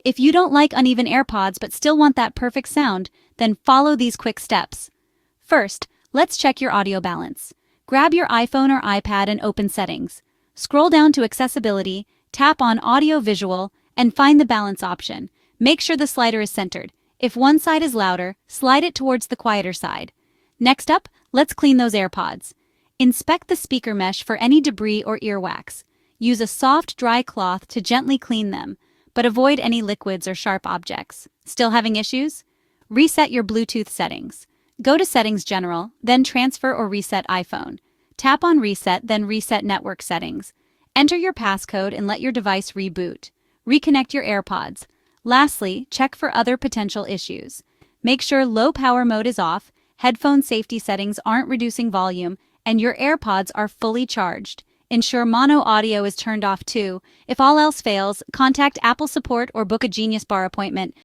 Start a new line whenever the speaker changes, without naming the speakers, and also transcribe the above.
If you don't like uneven AirPods but still want that perfect sound, then follow these quick steps. First, let's check your audio balance. Grab your iPhone or iPad and open Settings. Scroll down to Accessibility, tap on Audio Visual, and find the balance option. Make sure the slider is centered. If one side is louder, slide it towards the quieter side. Next up, let's clean those AirPods. Inspect the speaker mesh for any debris or earwax. Use a soft, dry cloth to gently clean them, but avoid any liquids or sharp objects. Still having issues? Reset your Bluetooth settings. Go to Settings General, then Transfer or Reset iPhone. Tap on Reset, then Reset Network Settings. Enter your passcode and let your device reboot. Reconnect your AirPods. Lastly, check for other potential issues. Make sure low power mode is off, headphone safety settings aren't reducing volume, and your AirPods are fully charged. Ensure mono audio is turned off too. If all else fails, contact Apple support or book a Genius Bar appointment